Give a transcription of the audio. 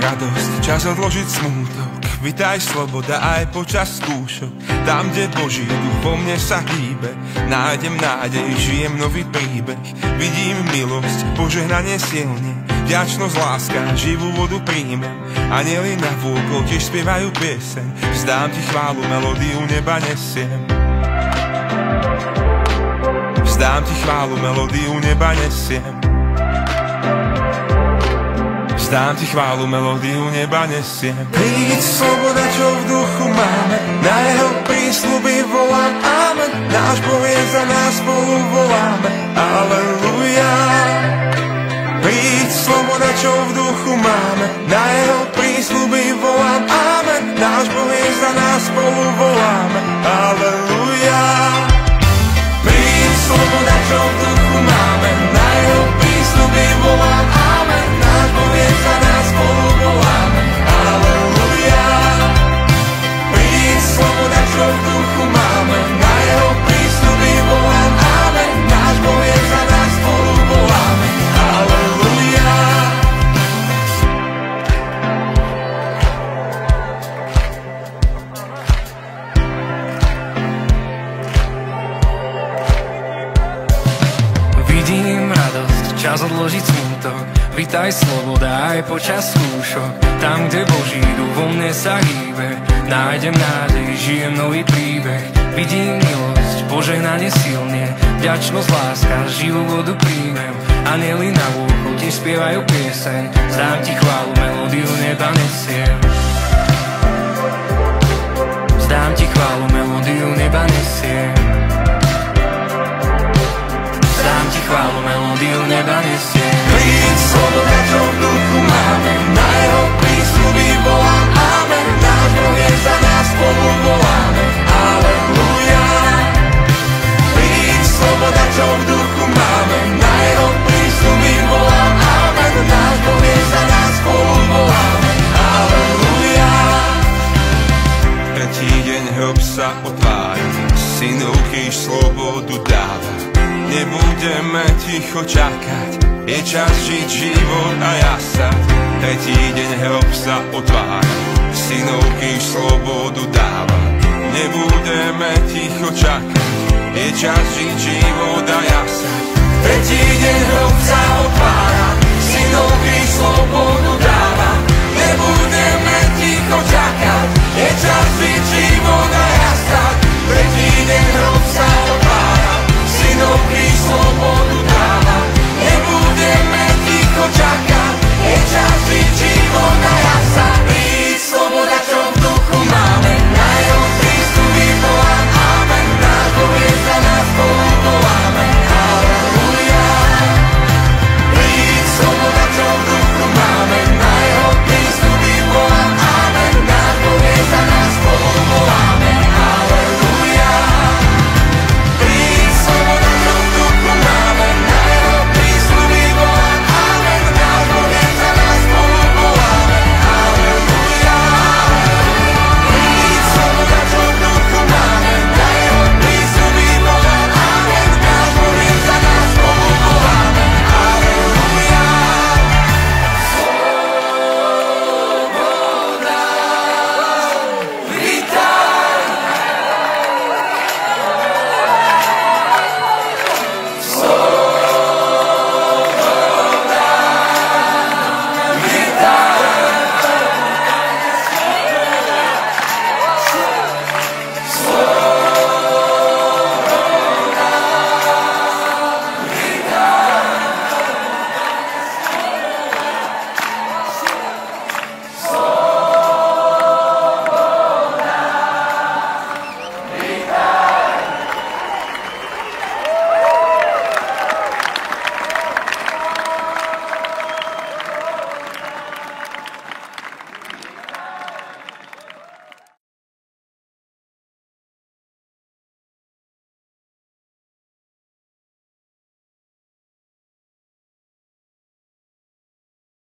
radosť, čas odložiť smútok. Vitaj sloboda aj počas skúšok. Tam, kde Boží duch vo mne sa hýbe, nájdem nádej, žijem nový príbeh. Vidím milosť, požehnanie silne, vďačnosť, láska, živú vodu príjmem. Anjeli na vôkol tiež spievajú pieseň, vzdám ti chválu, melódiu neba nesiem. Vzdám ti chválu, melódiu neba nesiem. Vzdám ti chválu, melódiu neba nesiem. Príď sloboda, čo v duchu máme, na jeho prísľuby volám amen. Náš Boh je za nás, spolu voláme aleluja. Príď sloboda, čo v duchu máme, na jeho prísľuby volám amen. Náš Boh je za nás, spolu voláme aleluja. Príď sloboda, čo v duchu máme, na jeho prísľuby volám amen. Náš Boh je za nás, spolu voláme aleluja. Príď sloboda, čo v duchu máme, na jeho prísľuby volám amen. Náš Boh je za nás, spolu voláme aleluja. Vidím radosť, čas odložiť smutok. Vitaj sloboda aj počas skúšok. Tam, kde Boží duch vo mne sa hýbe, nájdem nádej, žijem nový príbeh. Vidím milosť, požehnanie silne, vďačnosť, láska, živú vodu príjmem. Anjeli na vôkol tiež spievajú pieseň, vzdám ti chválu, melódiu neba nesiem. Vzdám ti chválu, melódiu neba nesiem. Vzdám ti chválu, melódiu neba nesiem. Príď sloboda, čo v duchu máme, na jeho prísľuby volám amen. Náš Boh je za nás, spolu voláme aleluja. Príď sloboda, čo v duchu máme, na jeho prísľuby volám amen. Náš Boh je za nás, spolu voláme aleluja. Tretí deň hrob sa otvára, synovky slobodu dáva. Nebudeme ticho čakať, je čas žiť život a jasať. Tretí deň hrob sa otvára, synovky slobodu dáva. Nebudeme ticho čakať, je čas žiť život a jasať. Tretí deň hrob sa